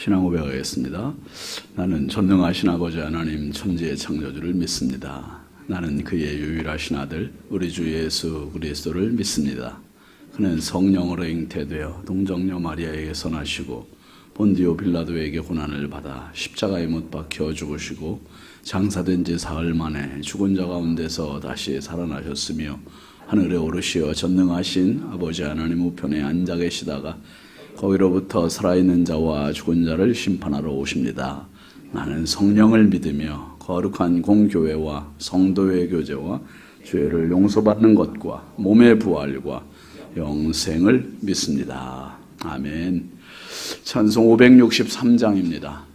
신앙 고백하겠습니다. 나는 전능하신 아버지 하나님 천지의 창조주를 믿습니다. 나는 그의 유일하신 아들 우리 주 예수 그리스도를 믿습니다. 그는 성령으로 잉태되어 동정녀 마리아에게서 나시고 본디오 빌라도에게 고난을 받아 십자가에 못 박혀 죽으시고 장사된 지 사흘 만에 죽은 자 가운데서 다시 살아나셨으며 하늘에 오르시어 전능하신 아버지 하나님 우편에 앉아 계시다가 거기로부터 살아있는 자와 죽은 자를 심판하러 오십니다. 나는 성령을 믿으며 거룩한 공교회와 성도의 교제와 죄를 용서받는 것과 몸의 부활과 영생을 믿습니다. 아멘. 찬송 563장입니다.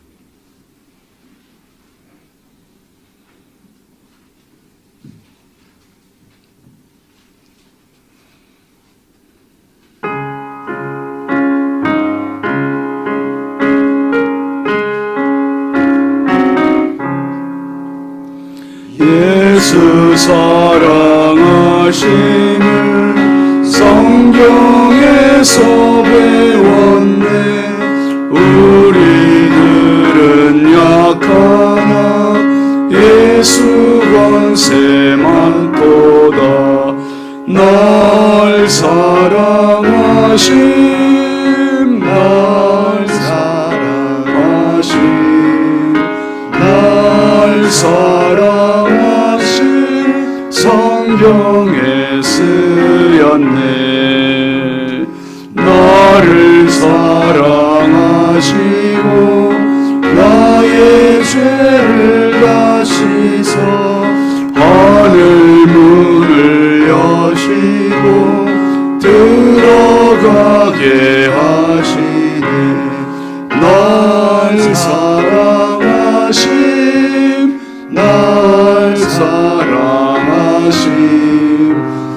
예수 사랑하심을 성경에서 배웠네. 우리들은 약하나 예수 권세 많도다. 날 사랑하심 날 사랑하심 날 사랑하심 성경에 쓰였네. 나를 사랑하시고 나의 죄를 다 씻어 하늘 문을 여시고 들어가게 하시네. 날 사랑하심 날 사랑하심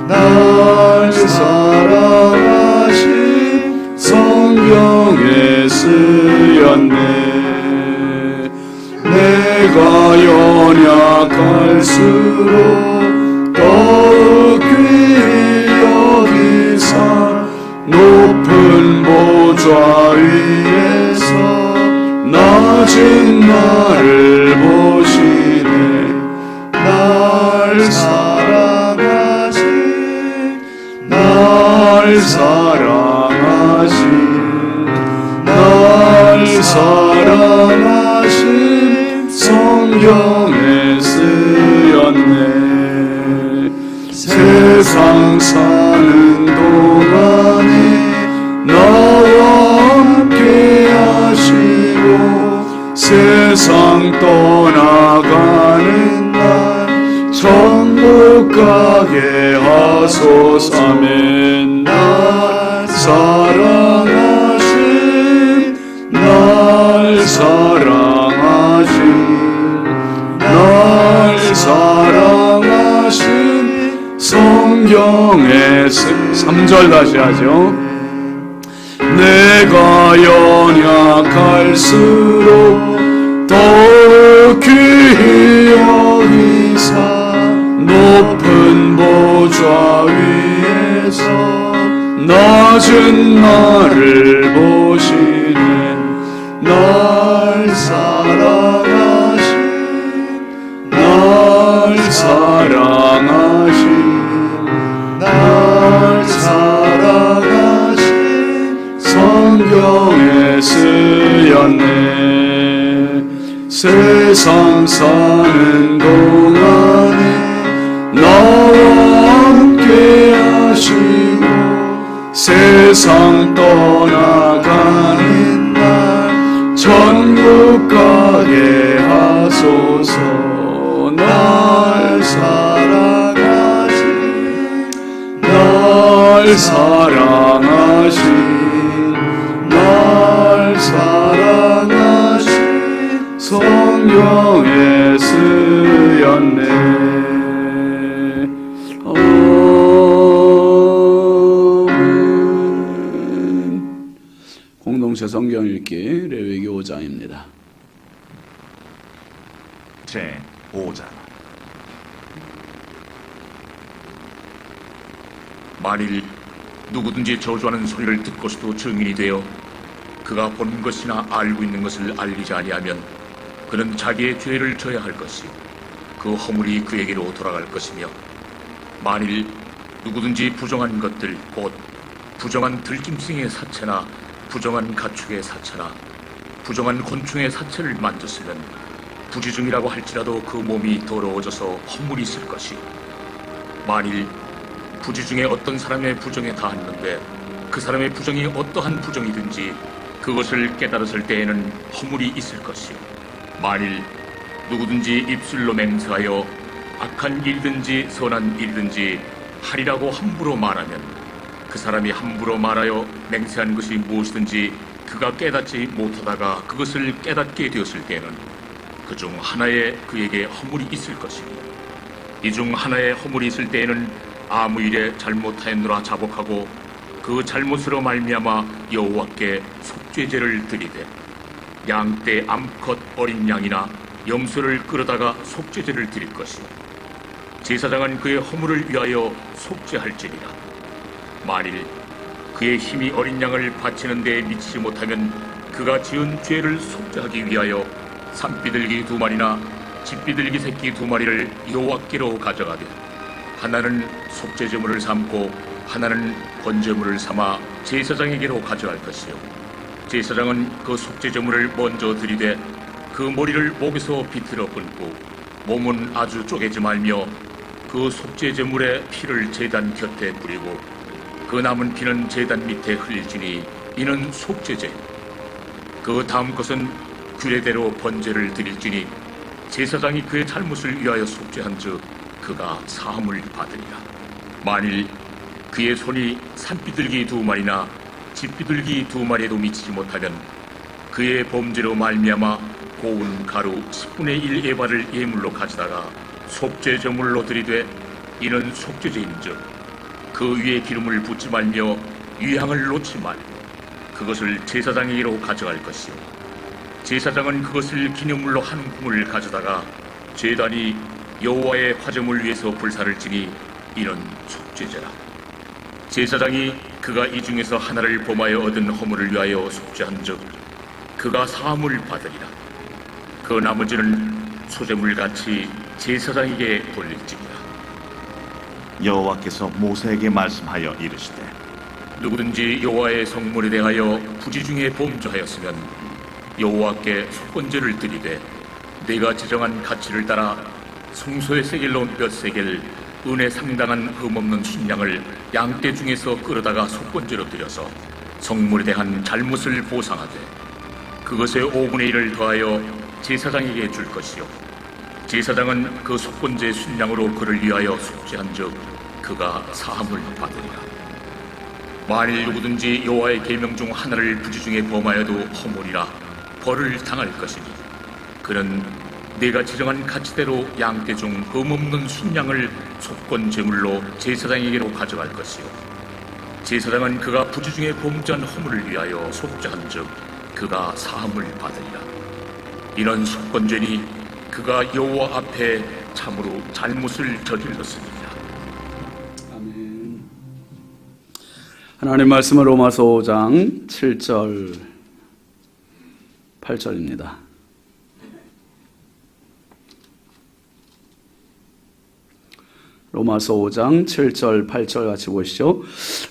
날 사랑하심 성경에 쓰였네. 내가 연약할수록 더욱 귀히 여기사 높은 보좌 위에서 낮은 나를 보시네. 날 사랑하신 날 사랑하신 날 사랑하신 성경에 쓰였네. 세상 사는 동안에 나와 함께 하시고 세상 떠나가는 날 천국 가게 하소서면. 날 사랑하심 날 사랑하심 날 사랑하심 성경에 3절 다시 하죠. 내가 연약할수록 더욱 귀히 여기사 높은 보좌 위에서 낮은 나를 보시네. 날 사랑하신 날 사랑하신 날 사랑하신 성경에 쓰였네. 세상 사는 동안에 나와 함께 하시고 세상 떠나가는 날 천국 가게 하소서. 날 사랑하신 날 사랑하신 날 사랑하신 성경에 쓰였네. 공동체 성경 읽기 레위기 5장입니다. 제 5장. 만일 누구든지 저주하는 소리를 듣고서도 증인이 되어 그가 본 것이나 알고 있는 것을 알리지 아니하면 그는 자기의 죄를 져야 할 것이요 그 허물이 그에게로 돌아갈 것이며 만일 누구든지 부정한 것들 곧 부정한 들짐승의 사체나 부정한 가축의 사체나 부정한 곤충의 사체를 만졌으면 부지중이라고 할지라도 그 몸이 더러워져서 허물이 있을 것이요 만일 부지 중에 어떤 사람의 부정에 닿았는데 그 사람의 부정이 어떠한 부정이든지 그것을 깨달았을 때에는 허물이 있을 것이요 만일 누구든지 입술로 맹세하여 악한 일이든지 선한 일이든지 하리라고 함부로 말하면 그 사람이 함부로 말하여 맹세한 것이 무엇이든지 그가 깨닫지 못하다가 그것을 깨닫게 되었을 때에는 그 중 하나에 그에게 허물이 있을 것이니 이 중 하나에 허물이 있을 때에는 아무 일에 잘못하였노라 자복하고 그 잘못으로 말미암아 여호와께 속죄제를 드리되 양떼 암컷 어린 양이나 염소를 끌어다가 속죄제를 드릴 것이요 제사장은 그의 허물을 위하여 속죄할지니라. 만일 그의 힘이 어린 양을 바치는 데에 미치지 못하면 그가 지은 죄를 속죄하기 위하여 산비둘기 2마리나 집비둘기 새끼 2마리를 여호와께로 가져가되 하나는 속죄제물을 삼고 하나는 번제물을 삼아 제사장에게로 가져갈 것이요 제사장은 그 속죄제물을 먼저 드리되 그 머리를 목에서 비틀어 끊고 몸은 아주 쪼개지 말며 그 속죄제물의 피를 제단 곁에 뿌리고 그 남은 피는 제단 밑에 흘릴지니 이는 속죄제. 그 다음 것은 규례대로 번제를 드릴지니 제사장이 그의 잘못을 위하여 속죄한즉 그가 사함을 받으리라. 만일 그의 손이 산비둘기 2마리나 집비둘기 2마리에도 미치지 못하면 그의 범죄로 말미암아 고운 가루 10분의 1 에바를 예물로 가져다가 속죄제물로 드리되 이는 속죄제인즉 그 위에 기름을 붓지 말며 유향을 놓지 말고 그것을 제사장에게로 가져갈 것이요 제사장은 그것을 기념물로 한 kum을 가져다가 제단이 여호와의 화제물 위에서 불사를 지니 이는 속죄제라. 제사장이 그가 이 중에서 하나를 범하여 얻은 허물을 위하여 속죄한즉 그가 사함을 받으리라. 그 나머지는 소제물같이 제사장에게 돌릴지니라. 여호와께서 모세에게 말씀하여 이르시되 누구든지 여호와의 성물에 대하여 부지 중에 범죄하였으면 여호와께 속건제를 드리되 내가 지정한 가치를 따라 성소의 세겔로 몇 세겔 은에 상당한 흠없는 순양을 양떼 중에서 끌어다가 속건제로 드려서 성물에 대한 잘못을 보상하되 그것의 5분의 1을 더하여 제사장에게 줄 것이요 제사장은 그 속건제 순양으로 그를 위하여 속죄한즉 그가 사함을 받으리라. 만일 누구든지 여호와의 계명 중 하나를 부지 중에 범하여도 허물이라 벌을 당할 것이니 그는 내가 지정한 가치대로 양떼 중 흠없는 순양을 속건 제물로 제사장에게로 가져갈 것이요 제사장은 그가 부지 중에 범죄한 허물을 위하여 속죄한즉 그가 사함을 받으리라. 이는 속건죄니 그가 여호와 앞에 참으로 잘못을 저질렀습니다. 아멘. 하나님 말씀은 로마서 5장 7절 8절입니다. 로마서 5장 7절 8절 같이 보시죠.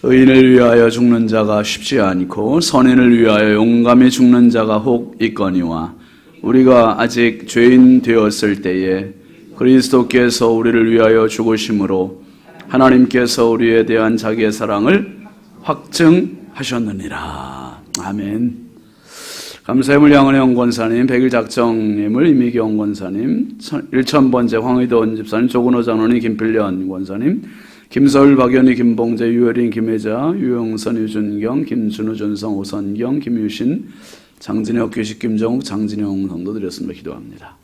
의인을 위하여 죽는 자가 쉽지 않고 선인을 위하여 용감히 죽는 자가 혹 있거니와 우리가 아직 죄인 되었을 때에 그리스도께서 우리를 위하여 죽으심으로 하나님께서 우리에 대한 자기의 사랑을 확증하셨느니라. 아멘. 감사의 양은혜 원권사님, 백일작정님을 이미경 원사님, 1000번째 황의돈 집사님, 조근호 장로님, 김필련 원사님, 김서울, 박연희, 김봉재, 유혜린, 김혜자, 유영선, 유준경, 김준우, 준성, 오선경, 김유신, 장진혁, 규식, 김정욱, 장진영 성도 드렸습니다. 기도합니다.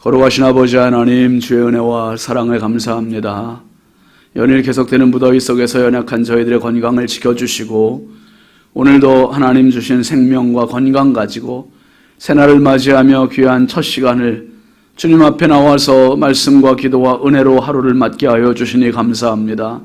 거룩하신 아버지 하나님, 주의 은혜와 사랑을 감사합니다. 연일 계속되는 무더위 속에서 연약한 저희들의 건강을 지켜주시고 오늘도 하나님 주신 생명과 건강 가지고 새날을 맞이하며 귀한 첫 시간을 주님 앞에 나와서 말씀과 기도와 은혜로 하루를 맞게 하여 주시니 감사합니다.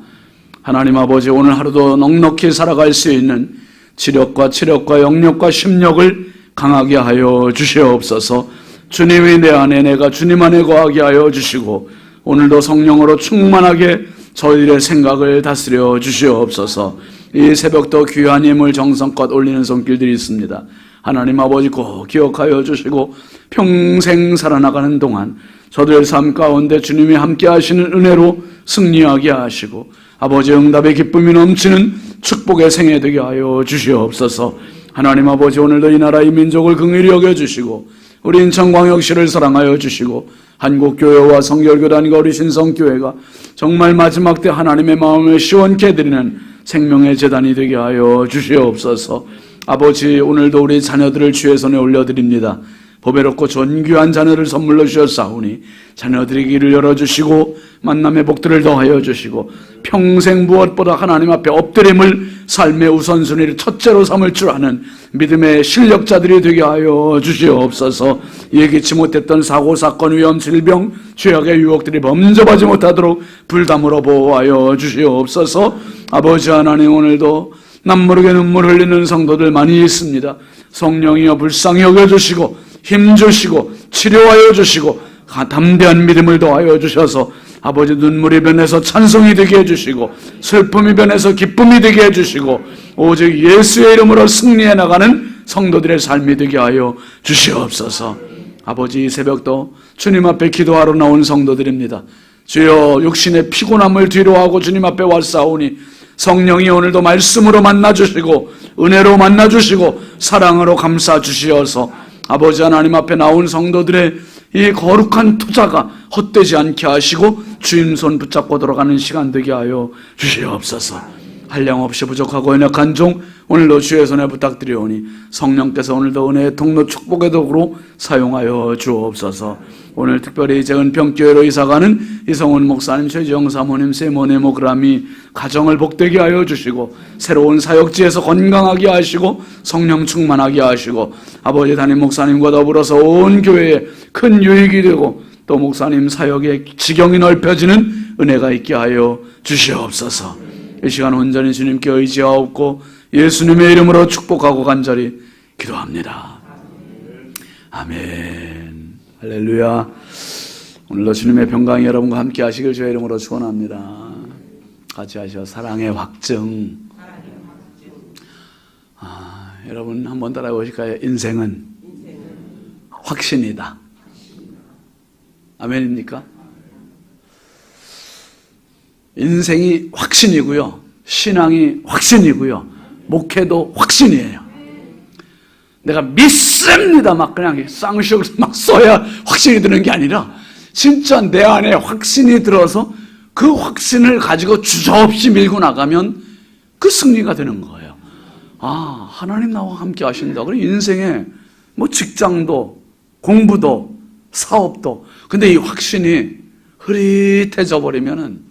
하나님 아버지, 오늘 하루도 넉넉히 살아갈 수 있는 지력과 체력과 영력과 심력을 강하게 하여 주시옵소서. 주님이 내 안에, 내가 주님 안에 거하게 하여 주시고 오늘도 성령으로 충만하게 저희들의 생각을 다스려 주시옵소서. 이 새벽도 귀한 힘을 정성껏 올리는 손길들이 있습니다. 하나님 아버지 꼭 기억하여 주시고 평생 살아나가는 동안 저들의 삶 가운데 주님이 함께 하시는 은혜로 승리하게 하시고 아버지 응답의 기쁨이 넘치는 축복의 생애 되게 하여 주시옵소서. 하나님 아버지 오늘도 이 나라 이 민족을 긍휼히 여겨주시고 우리 인천광역시를 사랑하여 주시고 한국교회와 성결교단과 우리 신성교회가 정말 마지막 때 하나님의 마음을 시원케 해드리는 생명의 제단이 되게 하여 주시옵소서. 아버지 오늘도 우리 자녀들을 주의 손에 올려드립니다. 보배롭고 존귀한 자녀를 선물로 주셨사오니 자녀들의 길을 열어주시고 만남의 복들을 더하여 주시고 평생 무엇보다 하나님 앞에 엎드림을 삶의 우선순위를 첫째로 삼을 줄 아는 믿음의 실력자들이 되게 하여 주시옵소서. 예기치 못했던 사고, 사건, 위험, 질병, 죄악의 유혹들이 범접하지 못하도록 불담으로 보호하여 주시옵소서. 아버지 하나님 오늘도 남모르게 눈물 흘리는 성도들 많이 있습니다. 성령이여 불쌍히 여겨주시고 힘주시고 치료하여 주시고 담대한 믿음을 더하여 주셔서 아버지 눈물이 변해서 찬송이 되게 해주시고 슬픔이 변해서 기쁨이 되게 해주시고 오직 예수의 이름으로 승리해 나가는 성도들의 삶이 되게 하여 주시옵소서. 아버지 이 새벽도 주님 앞에 기도하러 나온 성도들입니다. 주여 육신의 피곤함을 뒤로하고 주님 앞에 왔사오니 성령이 오늘도 말씀으로 만나주시고 은혜로 만나주시고 사랑으로 감싸주시어서 아버지 하나님 앞에 나온 성도들의 이 거룩한 투자가 헛되지 않게 하시고 주님 손 붙잡고 돌아가는 시간 되게 하여 주시옵소서. 한량없이 부족하고 연약한 종 오늘도 주의 손에 부탁드리오니 성령께서 오늘도 은혜의 통로 축복의 도구로 사용하여 주옵소서. 오늘 특별히 이제 은평교회로 이사가는 이성훈 목사님, 최지영 사모님, 세모네 모그라미 가정을 복되게 하여 주시고 새로운 사역지에서 건강하게 하시고 성령 충만하게 하시고 아버지 담임 목사님과 더불어서 온 교회에 큰 유익이 되고 또 목사님 사역의 지경이 넓혀지는 은혜가 있게 하여 주시옵소서. 이 시간 온전히 주님께 의지하옵고 예수님의 이름으로 축복하고 간절히 기도합니다. 아멘. 할렐루야. 오늘도 주님의 평강이 여러분과 함께 하시길 주의 이름으로 축원합니다. 같이 하시어 사랑의 확증. 여러분 한번 따라해 보실까요? 인생은 확신이다. 아멘입니까? 인생이 확신이고요. 신앙이 확신이고요. 목회도 확신이에요. 내가 믿습니다. 막 그냥 쌍시옥 막 써야 확신이 드는 게 아니라 진짜 내 안에 확신이 들어서 그 확신을 가지고 주저없이 밀고 나가면 그 승리가 되는 거예요. 아, 하나님 나와 함께 하신다. 그래 인생에 뭐 직장도 공부도 사업도 근데 이 확신이 흐릿해져 버리면은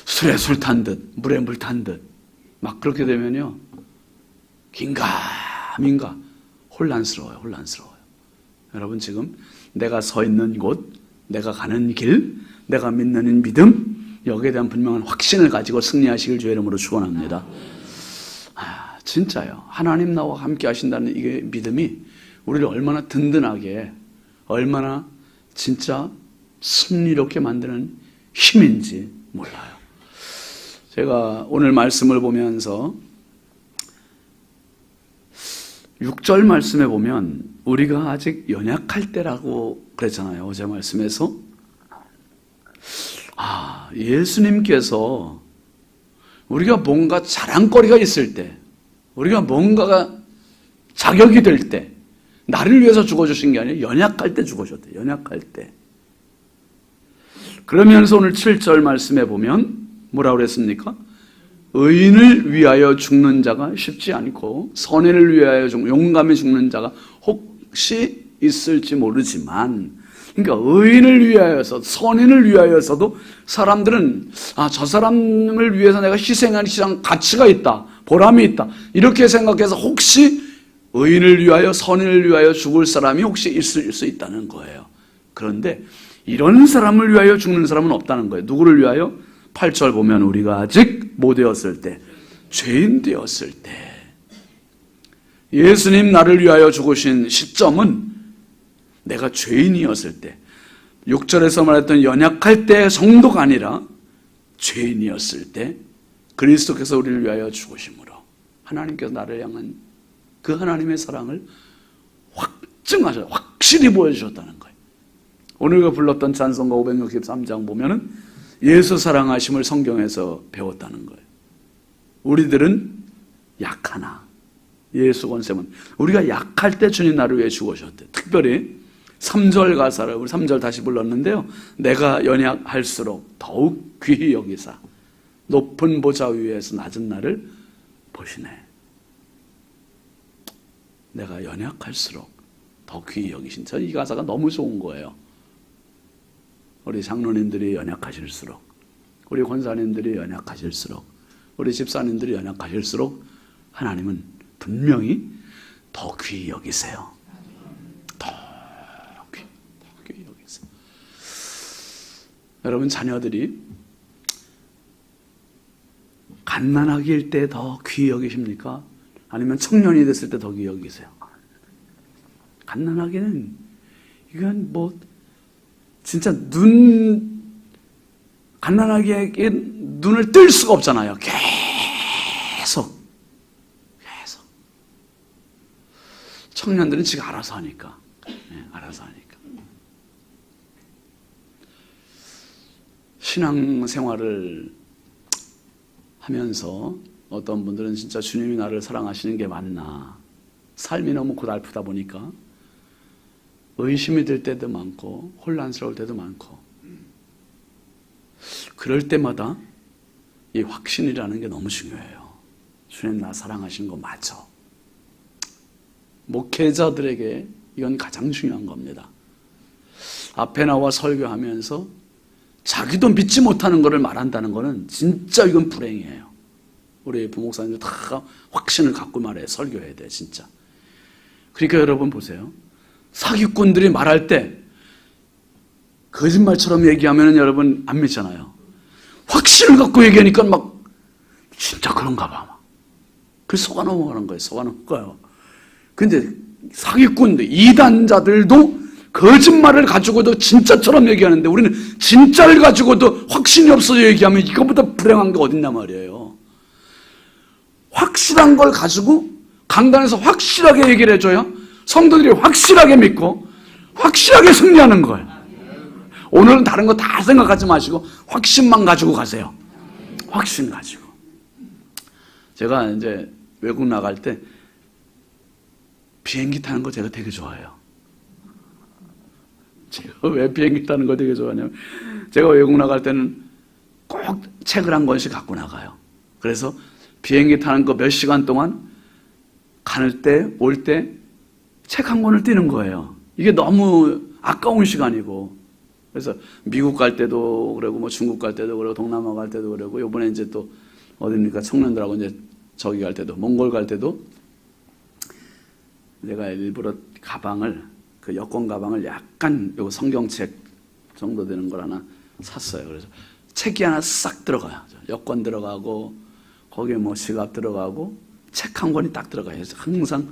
술에 술 탄 듯, 물에 물 탄 듯, 막 그렇게 되면요, 긴가민가 혼란스러워요. 여러분 지금 내가 서 있는 곳, 내가 가는 길, 내가 믿는 믿음, 여기에 대한 분명한 확신을 가지고 승리하시길 주의 이름으로 축원합니다. 진짜요. 하나님 나와 함께 하신다는 이게 믿음이 우리를 얼마나 든든하게, 얼마나 진짜 승리롭게 만드는 힘인지 몰라요. 제가 오늘 말씀을 보면서 6절 말씀에 보면 우리가 아직 연약할 때라고 그랬잖아요. 어제 말씀에서. 예수님께서 우리가 뭔가 자랑거리가 있을 때, 우리가 뭔가가 자격이 될 때, 나를 위해서 죽어주신 게 아니라 연약할 때 죽어줬대요. 연약할 때. 그러면서 오늘 7절 말씀에 보면 뭐라고 그랬습니까? 의인을 위하여 죽는 자가 쉽지 않고 선인을 위하여 용감히 죽는 자가 혹시 있을지 모르지만, 그러니까 의인을 위하여서 선인을 위하여서도 사람들은 저 사람을 위해서 내가 희생하는 가치가 있다, 보람이 있다 이렇게 생각해서 혹시 의인을 위하여 선인을 위하여 죽을 사람이 혹시 있을 수 있다는 거예요. 그런데 이런 사람을 위하여 죽는 사람은 없다는 거예요. 누구를 위하여? 8절 보면 우리가 아직 못 되었을 때 죄인 되었을 때, 예수님 나를 위하여 죽으신 시점은 내가 죄인이었을 때, 6절에서 말했던 연약할 때 정도가 아니라 죄인이었을 때 그리스도께서 우리를 위하여 죽으심으로 하나님께서 나를 향한 그 하나님의 사랑을 확실히 보여주셨다는 거예요. 오늘가 불렀던 찬송가 563장 보면은 예수 사랑하심을 성경에서 배웠다는 거예요. 우리들은 약하나 예수 권세만, 우리가 약할 때 주님 나를 위해 죽으셨대. 특별히 3절 가사를 우리 3절 다시 불렀는데요. 내가 연약할수록 더욱 귀히 여기사 높은 보좌 위에서 낮은 나를 보시네. 내가 연약할수록 더 귀히 여기신. 저 이 가사가 너무 좋은 거예요. 우리 장로님들이 연약하실수록, 우리 권사님들이 연약하실수록, 우리 집사님들이 연약하실수록 하나님은 분명히 더 귀히 여기세요. 더 귀히 여기세요. 여러분 자녀들이 갓난아기일 때 더 귀히 여기십니까? 아니면 청년이 됐을 때 더 귀히 여기세요? 갓난아기는 이건 뭐 진짜 갓난아기에게 눈을 뜰 수가 없잖아요. 계속. 청년들은 지가 알아서 하니까. 알아서 하니까. 신앙생활을 하면서 어떤 분들은 진짜 주님이 나를 사랑하시는 게 맞나, 삶이 너무 고달프다 보니까 의심이 들 때도 많고 혼란스러울 때도 많고, 그럴 때마다 이 확신이라는 게 너무 중요해요. 주님 나 사랑하시는 거 맞아. 목회자들에게 이건 가장 중요한 겁니다. 앞에 나와 설교하면서 자기도 믿지 못하는 것을 말한다는 것은 진짜 이건 불행이에요. 우리 부목사님들 다 확신을 갖고 말해 설교해야 돼 진짜. 그러니까 여러분 보세요. 사기꾼들이 말할 때 거짓말처럼 얘기하면 여러분 안 믿잖아요. 확신을 갖고 얘기하니까 막 진짜 그런가 봐. 그 속아 넘어가는 거예요. 속아 넘어가요. 근데 사기꾼들, 이단자들도 거짓말을 가지고도 진짜처럼 얘기하는데 우리는 진짜를 가지고도 확신이 없어서 얘기하면 이거보다 불행한 게 어딨냐 말이에요. 확실한 걸 가지고 강단에서 확실하게 얘기를 해줘야 성도들이 확실하게 믿고 확실하게 승리하는 거예요. 오늘은 다른 거 다 생각하지 마시고 확신만 가지고 가세요. 확신 가지고. 제가 이제 외국 나갈 때 비행기 타는 거 제가 되게 좋아해요. 제가 왜 비행기 타는 거 되게 좋아하냐면 제가 외국 나갈 때는 꼭 책을 한 권씩 갖고 나가요. 그래서 비행기 타는 거 몇 시간 동안 가는 때, 올 때 책 한 권을 띄는 거예요. 이게 너무 아까운 시간이고. 그래서 미국 갈 때도 그러고 뭐 중국 갈 때도 그러고 동남아 갈 때도 그러고 이번에 이제 또 어딥니까 청년들하고 이제 저기 갈 때도 몽골 갈 때도 내가 일부러 가방을 그 여권 가방을 약간 요 성경책 정도 되는 걸 하나 샀어요. 그래서 책이 하나 싹 들어가요. 여권 들어가고 거기에 뭐 지갑 들어가고 책 한 권이 딱 들어가요. 그래서 항상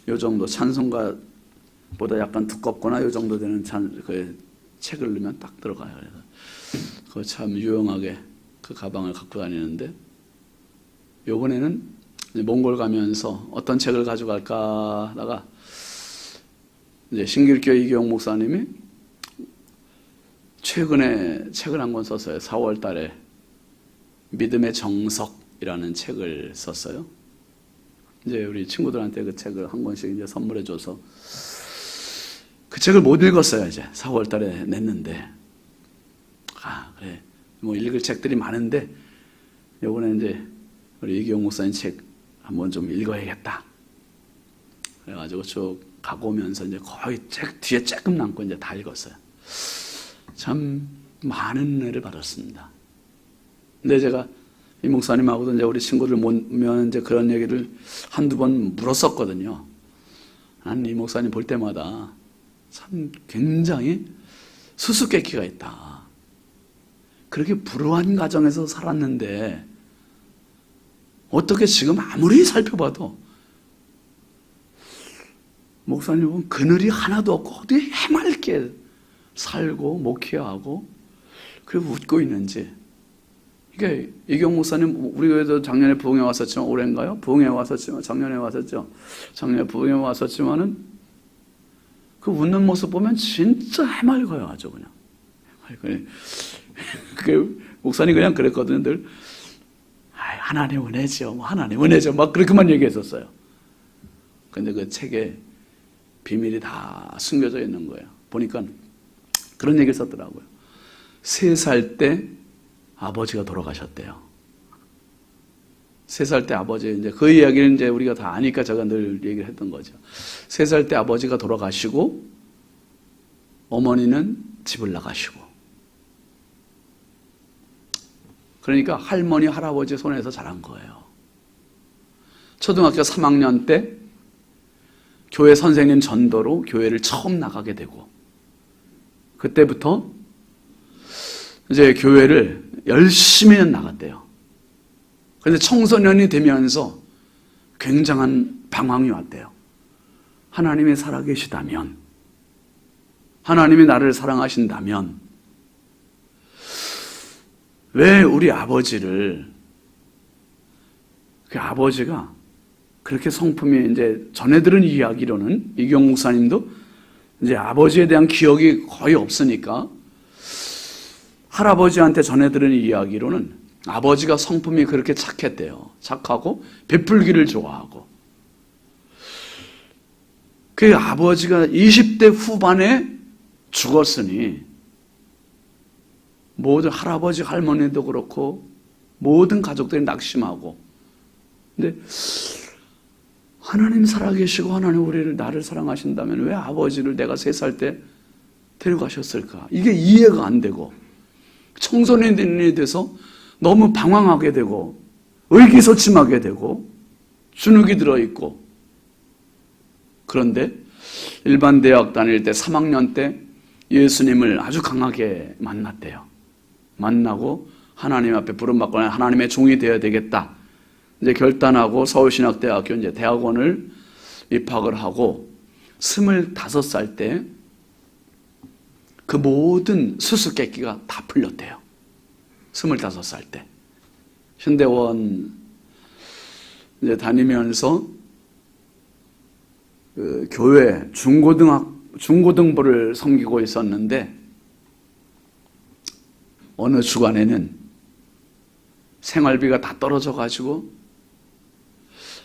요 정도 찬송가보다 약간 두껍거나 요 정도 되는 그 책을 넣으면 딱 들어가요. 그래서 그거 참 유용하게 그 가방을 갖고 다니는데 요번에는 몽골 가면서 어떤 책을 가져갈까 하다가 이제 신길교회 이기용 목사님이 최근에 책을 한 권 썼어요. 4월 달에 믿음의 정석이라는 책을 썼어요. 이제 우리 친구들한테 그 책을 한 권씩 이제 선물해 줘서 그 책을 못 읽었어요. 이제 4월 달에 냈는데 그래 뭐 읽을 책들이 많은데 요번에 이제 우리 이기용 목사님 책 한번 좀 읽어야겠다. 그래가지고 쭉 가고 오면서 이제 거의 책 뒤에 조금 남고 이제 다 읽었어요. 참 많은 은혜를 받았습니다. 근데 제가 이 목사님하고도 이제 우리 친구들 모면 이제 그런 얘기를 한두 번 물었었거든요. 난 이 목사님 볼 때마다 참 굉장히 수수께끼가 있다. 그렇게 불우한 가정에서 살았는데 어떻게 지금 아무리 살펴봐도 목사님은 그늘이 하나도 없고 어디 해맑게 살고 목회하고 그리고 웃고 있는지. 그러니까 이경 목사님 우리 교회도 작년에 부흥회 왔었지만 올해인가요? 부흥회 왔었지만 작년에 왔었죠. 작년에 부흥회 왔었지만은 그 웃는 모습 보면 진짜 해맑아요. 아주 그냥. 그 목사님 그냥 그랬거든요. 늘 하나님 은혜죠. 하나님 은혜죠. 막 그렇게만 얘기했었어요. 근데 그 책에 비밀이 다 숨겨져 있는 거예요. 보니까 그런 얘기를 썼더라고요. 3살 때 아버지가 돌아가셨대요. 3살 때 아버지, 이제 그 이야기는 이제 우리가 다 아니까 제가 늘 얘기를 했던 거죠. 3살 때 아버지가 돌아가시고, 어머니는 집을 나가시고. 그러니까 할머니, 할아버지 손에서 자란 거예요. 초등학교 3학년 때 교회 선생님 전도로 교회를 처음 나가게 되고, 그때부터 이제 교회를 열심히 나갔대요. 그런데 청소년이 되면서 굉장한 방황이 왔대요. 하나님이 살아계시다면, 하나님이 나를 사랑하신다면, 왜 우리 아버지를, 그 아버지가 그렇게 성품이 이제 전해 들은 이야기로는 이경 목사님도 이제 아버지에 대한 기억이 거의 없으니까 할아버지한테 전해 들은 이야기로는 아버지가 성품이 그렇게 착했대요. 착하고 베풀기를 좋아하고. 그 아버지가 20대 후반에 죽었으니 모든 할아버지 할머니도 그렇고 모든 가족들이 낙심하고. 근데 하나님 살아계시고 하나님 나를 사랑하신다면 왜 아버지를 내가 3살 때 데려가셨을까? 이게 이해가 안 되고 청소년이 돼서 너무 방황하게 되고 의기소침하게 되고 주눅이 들어있고. 그런데 일반 대학 다닐 때 3학년 때 예수님을 아주 강하게 만났대요. 만나고 하나님 앞에 부름받고 하나님의 종이 되어야 되겠다 이제 결단하고 서울신학대학교 이제 대학원을 입학을 하고 25살 때 그 모든 수수께끼가 다 풀렸대요. 25살 때. 현대원 이제 다니면서 그 교회 중고등부를 섬기고 있었는데 어느 주간에는 생활비가 다 떨어져 가지고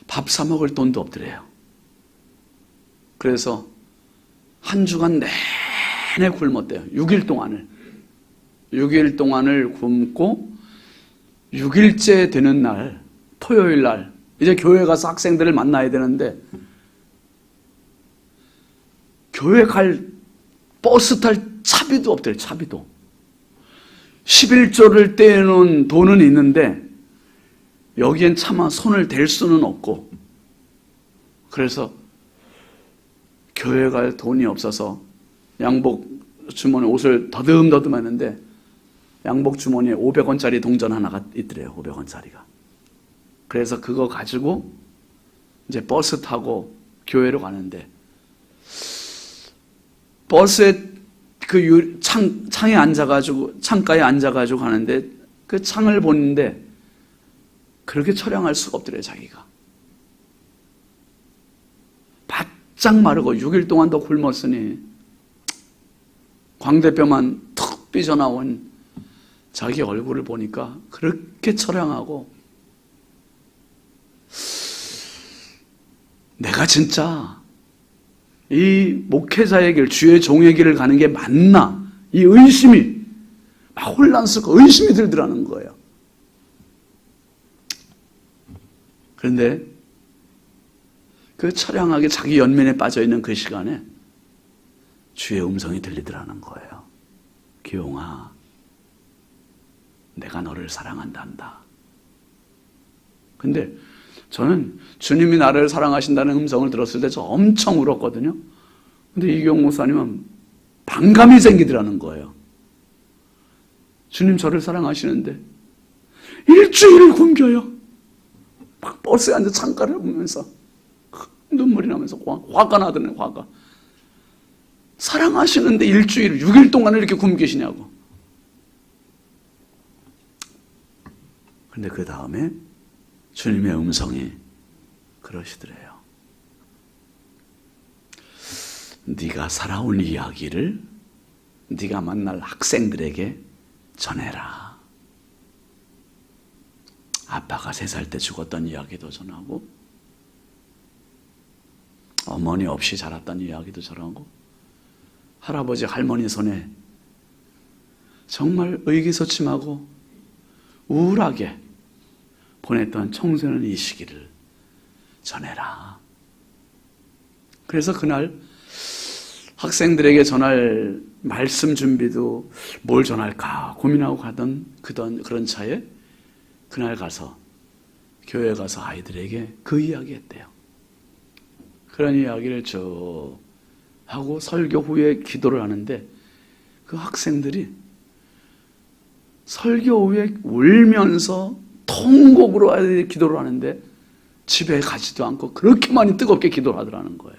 밥 사 먹을 돈도 없더래요. 그래서 한 주간 내내 굶었대요. 6일 동안을 굶고 6일째 되는 날, 토요일 날 이제 교회 가서 학생들을 만나야 되는데 교회 갈 버스 탈 차비도 없대요. 차비도. 11조를 떼놓은 돈은 있는데 여기엔 차마 손을 댈 수는 없고, 그래서 교회 갈 돈이 없어서 양복 주머니에 옷을 더듬더듬 했는데 양복 주머니에 500원짜리 동전 하나가 있더래요. 500원짜리가. 그래서 그거 가지고 이제 버스 타고 교회로 가는데 버스에 그 창에 앉아가지고 창가에 앉아가지고 가는데 그 창을 보는데 그렇게 처량할 수가 없더래요. 자기가 바짝 마르고 6일 동안 더 굶었으니 광대뼈만 툭 삐져나온 자기 얼굴을 보니까 그렇게 처량하고 내가 진짜 이 목회자의 길, 주의 종의 길을 가는 게 맞나? 이 의심이 막 혼란스럽고 의심이 들더라는 거예요. 그런데 그 처량하게 자기 연민에 빠져있는 그 시간에 주의 음성이 들리더라는 거예요. 기용아, 내가 너를 사랑한단다. 근데 저는 주님이 나를 사랑하신다는 음성을 들었을 때 저 엄청 울었거든요. 근데 이경 목사님은 반감이 생기더라는 거예요. 주님 저를 사랑하시는데 일주일을 굶겨요. 막 버스에 앉아 창가를 보면서 눈물이 나면서 화가 나더니 화가. 사랑하시는데 일주일, 6일 동안을 이렇게 굶기시냐고. 근데 그 다음에 주님의 음성이 그러시더래요. 네가 살아온 이야기를 네가 만날 학생들에게 전해라. 아빠가 3살 때 죽었던 이야기도 전하고 어머니 없이 자랐던 이야기도 전하고 할아버지 할머니 손에 정말 의기소침하고 우울하게 보냈던 청소년 이 시기를 전해라. 그래서 그날 학생들에게 전할 말씀 준비도 뭘 전할까 고민하고 가던 그런 차에 그날 가서 교회 가서 아이들에게 그 이야기 했대요. 그런 이야기를 쭉 하고 설교 후에 기도를 하는데 그 학생들이 설교 후에 울면서 통곡으로 기도를 하는데 집에 가지도 않고 그렇게 많이 뜨겁게 기도를 하더라는 거예요.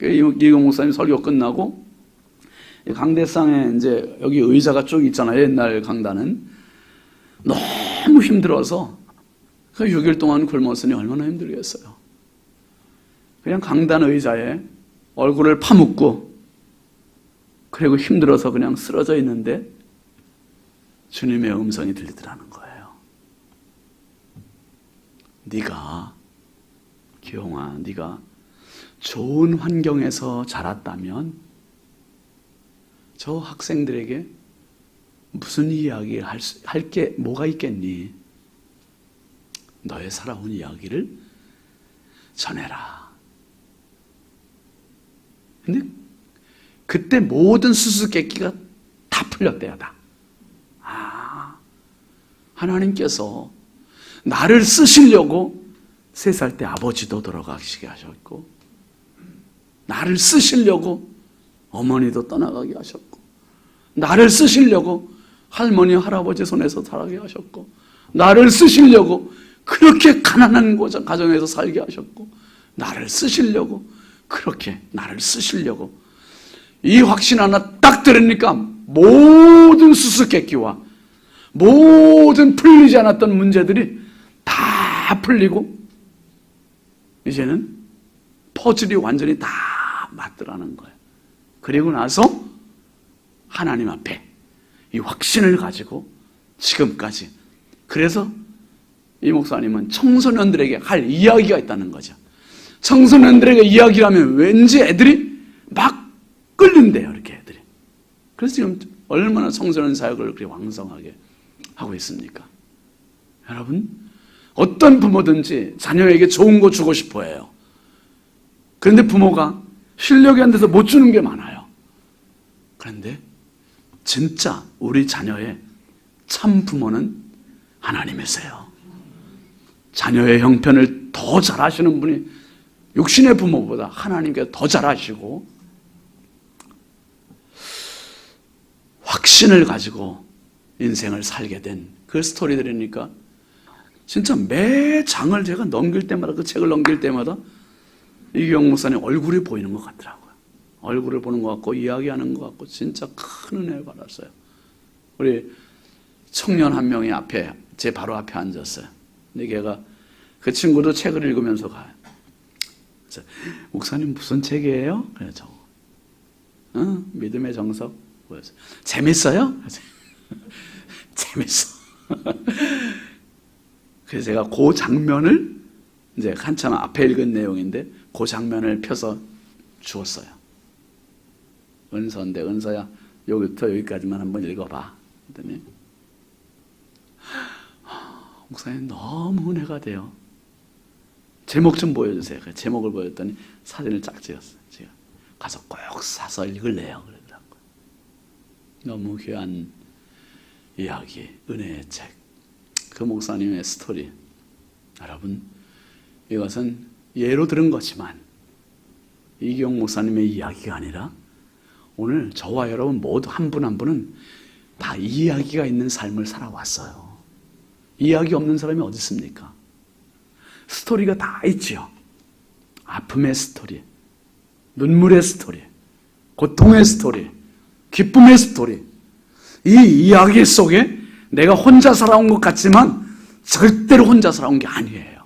이경 목사님 설교 끝나고 강대상에 이제 여기 의자가 쭉 있잖아요. 옛날 강단은 너무 힘들어서 그 6일 동안 굶었으니 얼마나 힘들겠어요. 그냥 강단 의자에 얼굴을 파묻고 그리고 힘들어서 그냥 쓰러져 있는데 주님의 음성이 들리더라는 거예요. 네가 기용아, 네가 좋은 환경에서 자랐다면 저 학생들에게 무슨 이야기 할 게 뭐가 있겠니? 너의 살아온 이야기를 전해라. 근데 그때 모든 수수께끼가 다 풀렸대요. 다. 하나님께서 나를 쓰시려고 3살 때 아버지도 돌아가시게 하셨고 나를 쓰시려고 어머니도 떠나가게 하셨고 나를 쓰시려고 할머니 할아버지 손에서 살게 하셨고 나를 쓰시려고 그렇게 가난한 가정에서 살게 하셨고 나를 쓰시려고 그렇게 나를 쓰시려고 이 확신 하나 딱 들으니까 모든 수수께끼와 모든 풀리지 않았던 문제들이 다 풀리고 이제는 퍼즐이 완전히 다 맞더라는 거예요. 그리고 나서 하나님 앞에 이 확신을 가지고 지금까지 그래서 이 목사님은 청소년들에게 할 이야기가 있다는 거죠. 청소년들에게 이야기를 하면 왠지 애들이 막 끌린대요. 이렇게 애들이. 그래서 지금 얼마나 청소년 사역을 그렇게 왕성하게 하고 있습니까? 여러분, 어떤 부모든지 자녀에게 좋은 거 주고 싶어 해요. 그런데 부모가 실력이 안 돼서 못 주는 게 많아요. 그런데 진짜 우리 자녀의 참 부모는 하나님이세요. 자녀의 형편을 더 잘하시는 분이 육신의 부모보다 하나님께 더 잘하시고 확신을 가지고 인생을 살게 된 그 스토리 들으니까 진짜 매 장을 제가 넘길 때마다 그 책을 넘길 때마다 이경 목사님 얼굴이 보이는 것 같더라고요. 얼굴을 보는 것 같고 이야기하는 것 같고 진짜 큰 은혜를 받았어요. 우리 청년 한 명이 앞에 제 바로 앞에 앉았어요. 근데 걔가 그 친구도 책을 읽으면서 가요. 그래서 목사님 무슨 책이에요? 그래 저거. 믿음의 정석. 뭐였어요? 재밌어요? 재밌어. 그래서 제가 그 장면을 이제 한참 앞에 읽은 내용인데 그 장면을 펴서 주었어요. 은서인데 은서야 여기부터 여기까지만 한번 읽어봐. 그랬더니 목사님 너무 은혜가 돼요. 제목 좀 보여주세요. 제목을 보여줬더니 사진을 쫙 찍었어요. 제가 가서 꼭 사서 읽을래요. 그러더라고요. 너무 귀한 이야기, 은혜의 책. 그 목사님의 스토리. 여러분, 이것은 예로 들은 거지만 이경 목사님의 이야기가 아니라 오늘 저와 여러분 모두 한 분 한 분은 다 이야기가 있는 삶을 살아왔어요. 이야기 없는 사람이 어디 있습니까? 스토리가 다 있지요. 아픔의 스토리, 눈물의 스토리, 고통의 스토리, 기쁨의 스토리. 이 이야기 속에 내가 혼자 살아온 것 같지만 절대로 혼자 살아온 게 아니에요.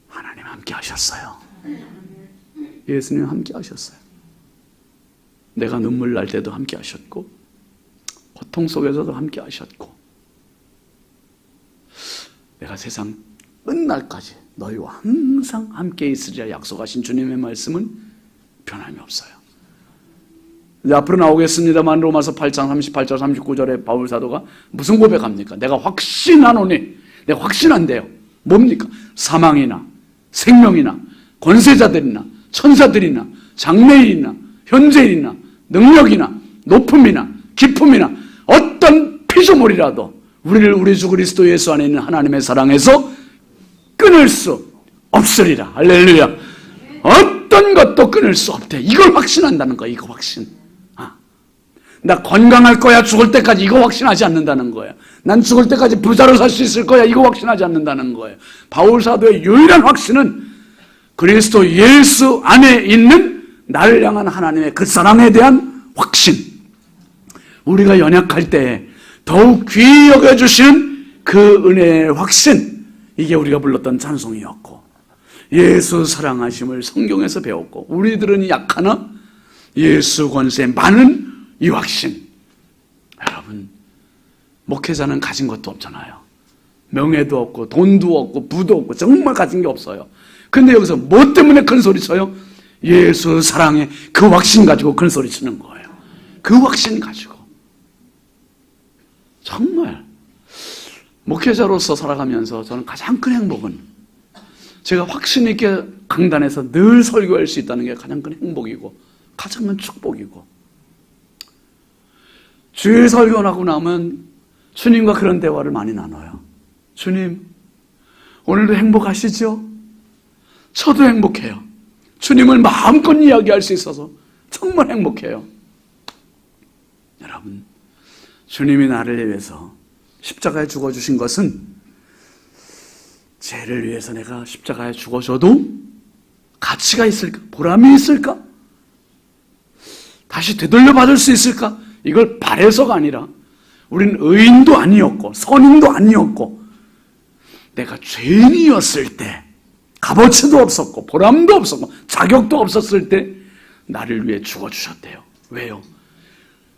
하나님 함께 하셨어요. 예수님 함께 하셨어요. 내가 눈물 날 때도 함께 하셨고 고통 속에서도 함께 하셨고 내가 세상 끝날까지 너희와 항상 함께 있으리라 약속하신 주님의 말씀은 변함이 없어요. 이제 앞으로 나오겠습니다만 로마서 8장 38절 39절에 바울 사도가 무슨 고백합니까? 내가 확신하노니, 내가 확신한대요. 뭡니까? 사망이나 생명이나 권세자들이나 천사들이나 장래일이나 현재일이나 능력이나 높음이나 기쁨이나 어떤 피조물이라도 우리를 우리 주 그리스도 예수 안에 있는 하나님의 사랑에서 끊을 수 없으리라. 할렐루야. 어떤 것도 끊을 수 없대. 이걸 확신한다는 거야. 이거 확신. 나 건강할 거야. 죽을 때까지 이거 확신하지 않는다는 거야. 난 죽을 때까지 부자로 살 수 있을 거야. 이거 확신하지 않는다는 거예요. 바울 사도의 유일한 확신은 그리스도 예수 안에 있는 나를 향한 하나님의 그 사랑에 대한 확신. 우리가 연약할 때 더욱 귀히 여겨주시는 그 은혜의 확신. 이게 우리가 불렀던 찬송이었고 예수 사랑하심을 성경에서 배웠고 우리들은 약하나 예수 권세 많은 이 확신. 여러분, 목회자는 가진 것도 없잖아요. 명예도 없고 돈도 없고 부도 없고 정말 가진 게 없어요. 근데 여기서 뭐 때문에 큰 소리 쳐요? 예수 사랑의 그 확신 가지고 큰 소리 치는 거예요. 그 확신 가지고. 정말 목회자로서 살아가면서 저는 가장 큰 행복은 제가 확신 있게 강단에서 늘 설교할 수 있다는 게 가장 큰 행복이고 가장 큰 축복이고, 주일 설교하고 나면 주님과 그런 대화를 많이 나눠요. 주님, 오늘도 행복하시죠? 저도 행복해요. 주님을 마음껏 이야기할 수 있어서 정말 행복해요. 여러분, 주님이 나를 위해서 십자가에 죽어주신 것은 죄를 위해서 내가 십자가에 죽어줘도 가치가 있을까? 보람이 있을까? 다시 되돌려 받을 수 있을까? 이걸 바래서가 아니라 우리는 의인도 아니었고 선인도 아니었고 내가 죄인이었을 때 값어치도 없었고 보람도 없었고 자격도 없었을 때 나를 위해 죽어주셨대요. 왜요?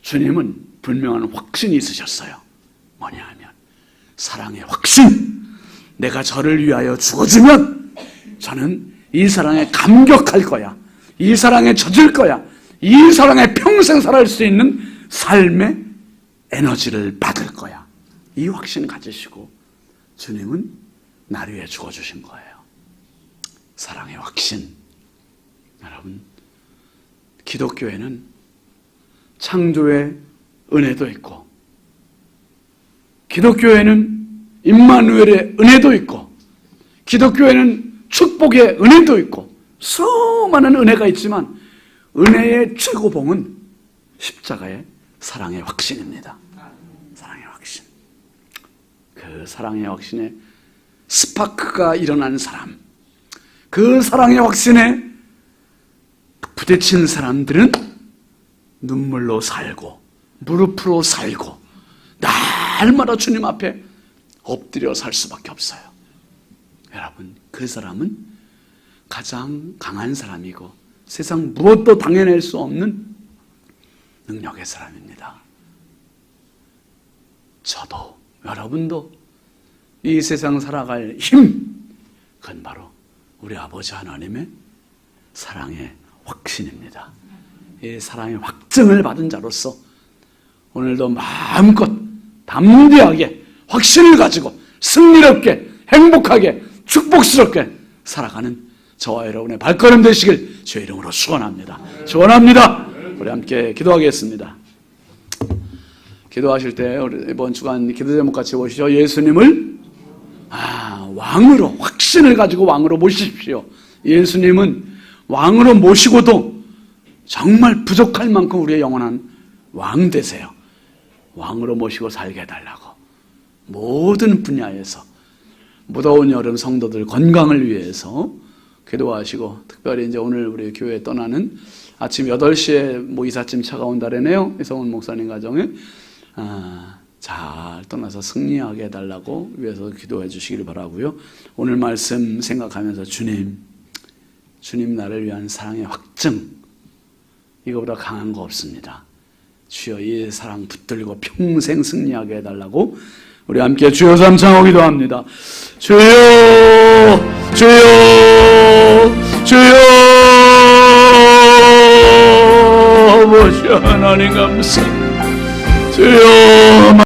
주님은 분명한 확신이 있으셨어요. 뭐냐 하면 사랑의 확신. 내가 저를 위하여 죽어주면 저는 이 사랑에 감격할 거야. 이 사랑에 젖을 거야. 이 사랑에 평생 살아갈 수 있는 삶의 에너지를 받을 거야. 이 확신 가지시고 주님은 나를 위해 죽어주신 거예요. 사랑의 확신. 여러분, 기독교에는 창조의 은혜도 있고 기독교에는 임마누엘의 은혜도 있고 기독교에는 축복의 은혜도 있고 수많은 은혜가 있지만 은혜의 최고봉은 십자가의 사랑의 확신입니다. 사랑의 확신. 그 사랑의 확신에 스파크가 일어난 사람, 그 사랑의 확신에 부딪힌 사람들은 눈물로 살고 무릎으로 살고 날마다 주님 앞에 엎드려 살 수밖에 없어요. 여러분, 그 사람은 가장 강한 사람이고 세상 무엇도 당해낼 수 없는 능력의 사람입니다. 저도 여러분도 이 세상 살아갈 힘, 그건 바로 우리 아버지 하나님의 사랑의 확신입니다. 이 사랑의 확증을 받은 자로서 오늘도 마음껏 담대하게 확신을 가지고 승리롭게 행복하게 축복스럽게 살아가는 저와 여러분의 발걸음 되시길 주의 이름으로 축원합니다. 축원합니다. 우리 함께 기도하겠습니다. 기도하실 때 이번 주간 기도 제목 같이 보시죠. 예수님을 왕으로, 확신을 가지고 왕으로 모십시오. 예수님은 왕으로 모시고도 정말 부족할 만큼 우리의 영원한 왕 되세요. 왕으로 모시고 살게 해달라고 모든 분야에서 무더운 여름 성도들 건강을 위해서 기도하시고, 특별히 이제 오늘 우리 교회 떠나는 아침 8시에 뭐 이삿짐 차가 온다래네요. 이성훈 목사님 가정에. 잘 떠나서 승리하게 해달라고 위해서 기도해 주시기를 바라고요. 오늘 말씀 생각하면서 주님 나를 위한 사랑의 확증, 이거보다 강한 거 없습니다. 주여 이 사랑 붙들고 평생 승리하게 해달라고 우리 함께 주여 삼창하고 기도합니다. 주여 아버지 하나님 감사합니다. 주여